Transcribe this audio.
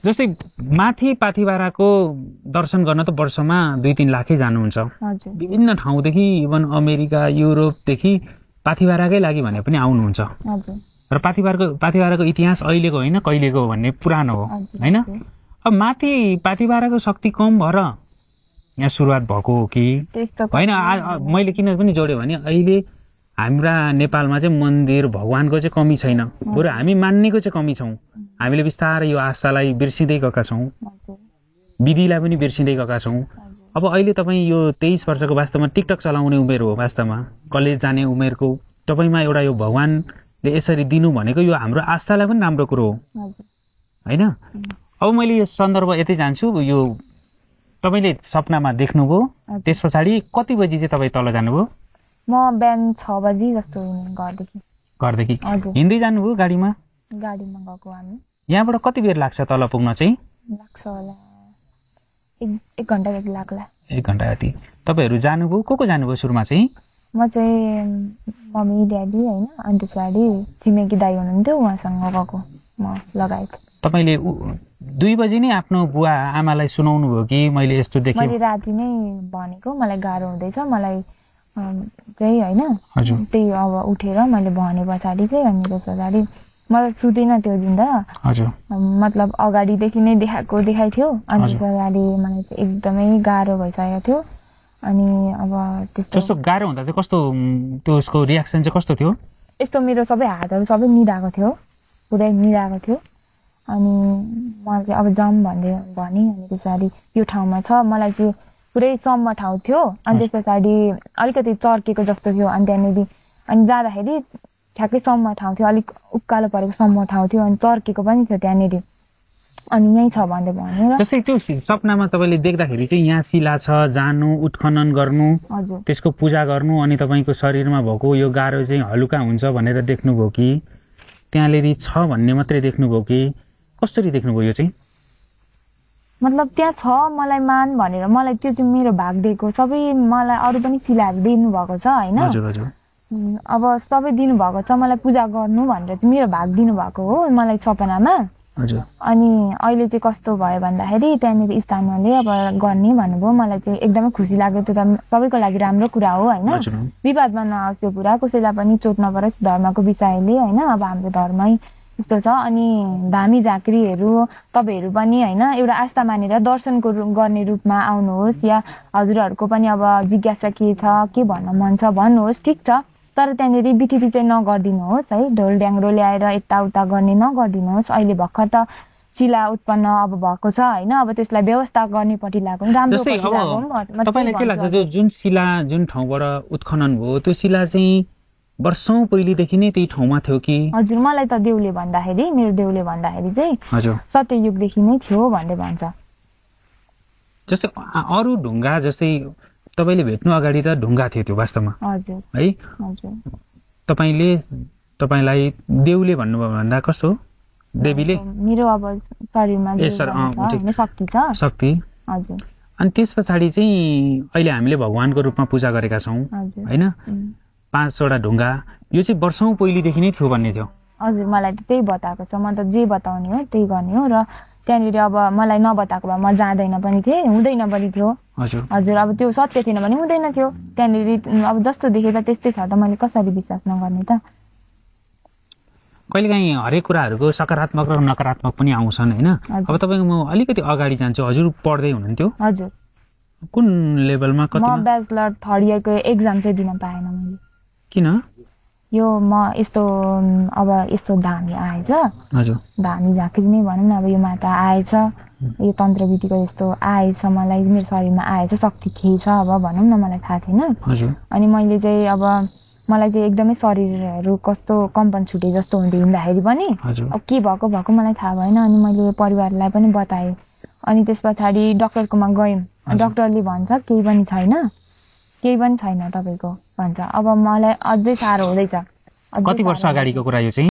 जस्तै माथि पाथिबाराको दर्शन गर्न त वर्षमा 2-3 लाखै जानुहुन्छ विभिन्न ठाउँदेखि इभन अमेरिका युरोपदेखि पाथिबाराकै लागि भने पनि आउनुहुन्छ र पाथिबाराको इतिहास अहिलेको होइन कहिलेको हो भन्ने पुरानो हो होइन। अब माथि पाथिबाराको शक्ति कम भएर यहाँ सुरुवात भएको हो कि होइन। मैले किन पनि जोड्यो भने अहिले हाम्रा नेपालमा चाहिँ मन्दिर भगवानको चाहिँ कमी छैन, बरु हामी मान्नेको चाहिँ कमी छौँ। हामीले बिस्तारै यो आस्थालाई बिर्सिँदै गएका छौँ, विधिलाई पनि बिर्सिँदै गएका छौँ। अब अहिले तपाईँ यो 23 वर्षको वास्तवमा टिकटक चलाउने उमेर हो, वास्तवमा कलेज जाने उमेरको तपाईँमा एउटा यो भगवानले यसरी दिनु भनेको यो हाम्रो आस्थालाई पनि राम्रो कुरो हो होइन। अब मैले यो सन्दर्भ यतै जान्छु, यो तपाईँले सपनामा देख्नुभयो, त्यस पछाडि कति बजी चाहिँ तपाईँ तल जानुभयो? म बिहान 6 बजी जस्तो घरदेखि हिँड्दै जानुभयो? गाडीमा गएको हामी। यहाँबाट कति बेर लाग्छ तल पुग्न चाहिँ? लाग्छ होला 1 घन्टा जति लाग्ला। 1 घन्टा जति। तपाईँहरू जानुभयो? को जानुभयो सुरुमा चाहिँ? म चाहिँ मम्मी ड्याडी होइन, अनि पछाडि छिमेकी दाइ हुनुहुन्थ्यो, उहाँसँग गएको म लगायत। तपाईँले 2 बजी नै आफ्नो बुवा आमालाई सुनाउनु भयो कि मैले यस्तो देखेँ? मैले राति नै भनेको मलाई गाह्रो हुँदैछ मलाई चाहिँ होइन, त्यही अब उठेर मैले भने पछाडि चाहिँ अनि त्यस पछाडि मलाई सुतेन त्यो दिन त, मतलब अगाडिदेखि नै देखाइ थियो। अनि त्यस पछाडि मलाई चाहिँ एकदमै गाह्रो भइसकेको थियो। अनि अब त्यस्तो गाह्रो हुँदा चाहिँ कस्तो त्यो उसको रियाक्सन चाहिँ कस्तो थियो? यस्तो मेरो सबै हातहरू सबै निदाएको थियो, पुरै निदाएको थियो। अनि मलाई चाहिँ अब जाम भने अनि त्यस पछाडि यो ठाउँमा छ, मलाई चाहिँ पुरै सम्म ठाउँ थियो। अनि त्यस पछाडि अलिकति चर्केको जस्तो थियो। अनि त्यहाँनिर अनि जाँदाखेरि ठ्याक्कै सम्म ठाउँ थियो, अलिक उकालो परेको सम्म ठाउँ थियो, अनि चर्केको पनि थियो त्यहाँनिर। अनि यहीँ छ भन्दै भन्यो। जस्तै त्यो सपनामा तपाईँले देख्दाखेरि चाहिँ यहाँ शिला छ, जानु उत्खनन गर्नु, त्यसको पूजा गर्नु, अनि तपाईँको शरीरमा भएको यो गाह्रो चाहिँ हलुका हुन्छ भनेर देख्नुभयो कि त्यहाँनिर छ भन्ने मात्रै देख्नुभयो कि कसरी देख्नुभयो यो चाहिँ? मतलब त्यहाँ छ मलाई मान भनेर मलाई त्यो चाहिँ मेरो भाग दिएको सबै मलाई अरू पनि शिलाहरू दिनुभएको छ होइन। अब सबै दिनुभएको छ मलाई पूजा गर्नु भनेर चाहिँ मेरो भाग दिनुभएको हो मलाई सपनामा। अनि अहिले चाहिँ कस्तो भयो भन्दाखेरि त्यहाँनिर स्थानीयले अब गर्ने भन्नुभयो, मलाई चाहिँ एकदमै खुसी लाग्यो। त्यो त सबैको लागि राम्रो कुरा हो होइन, विवादमा नआओस् यो कुरा, कसैलाई पनि चोट नपरोस् धर्मको विषयले होइन। अब हाम्रो धर्मै यस्तो छ। अनि धामी झाँक्रीहरू तपाईँहरू पनि होइन एउटा आस्था मानेर दर्शनको गर्ने रूपमा आउनुहोस्, या हजुरहरूको पनि अब जिज्ञासा के छ, के भन्न मन छ भन्नुहोस्, ठिक छ। तर त्यहाँनिर बिथिबी चाहिँ नगरिदिनुहोस् है, ढोल ड्याङ्ग्रो ल्याएर यताउता गर्ने नगरिदिनुहोस्। अहिले भर्खर त शिला उत्पन्न अब भएको छ होइन, अब त्यसलाई व्यवस्था गर्नेपट्टि लाग्नु राम्रो। तपाईँलाई के लाग्छ त्यो जुन शिला जुन ठाउँबाट उत्खनन भयो त्यो शिला चाहिँ वर्षौं पहिलेदेखि नै त्यही ठाउँमा थियो कि? हजुर मलाई त देउले भन्दाखेरि मेरो देउले भन्दाखेरि चाहिँ सत्ययुगदेखि नै थियो भन्दै भन्छ। जस्तै अरू ढुङ्गा जस्तै तपाईँले भेट्नु अगाडि त ढुङ्गा थियो त्यो वास्तवमा है? तपाईँलाई देउले भन्नुभयो भन्दा कस्तो? देवीले मेरो अब शरीरमा शक्ति छ। शक्ति हजुर। अनि त्यस पछाडि चाहिँ अहिले हामीले भगवानको रूपमा पूजा गरेका छौँ होइन, 5वटा ढुङ्गा, यो चाहिँ वर्षौं पहिलेदेखि नै थियो भन्ने थियो। हजुर मलाई त त्यही बताएको छ, म त जे बताउने हो त्यही गर्ने हो। र त्यहाँनिर अब मलाई नबताएको भए म जाँदैन पनि थिएँ, हुँदैन पनि थियो। हजुर अब त्यो सत्य थिएन भने हुँदैन थियो। त्यहाँनिर अब जस्तो देखेँ त त्यस्तै छ त, मैले कसरी विश्वास नगर्ने त? कहिलेकाहीँ हरेक कुराहरूको सकारात्मक र नकारात्मक पनि आउँछन् होइन। अब तपाईँको म अलिकति अगाडि जान्छु, हजुर पढ्दै हुनुहुन्थ्यो? हजुर। कुन लेभलमा? म ब्याचलर 3rd इयरको एक्जाम चाहिँ दिन पाएन मैले। किन? यो म यस्तो अब यस्तो धामी आएछ, धामी झाँक्री नै भनौँ न, अब यो माता आएछ, यो तन्त्रविधिको यस्तो आएछ, मलाई मेरो शरीरमा आएछ, शक्ति थिएछ अब भनौँ न, मलाई थाहा थिएन। अनि मैले चाहिँ अब मलाई चाहिँ एकदमै शरीरहरू कस्तो कम्पन छुटे जस्तो हुँदै हिँड्दाखेरि पनि अब के भएको मलाई थाहा भएन। अनि मैले परिवारलाई पनि बताएँ। अनि त्यस पछाडि डक्टरकोमा गयौँ, डक्टरले भन्छ केही पनि छैन तपाईँको भन्छ। अब मलाई अझै साह्रो हुँदैछ। कति वर्ष अगाडिको कुरा यो चाहिँ?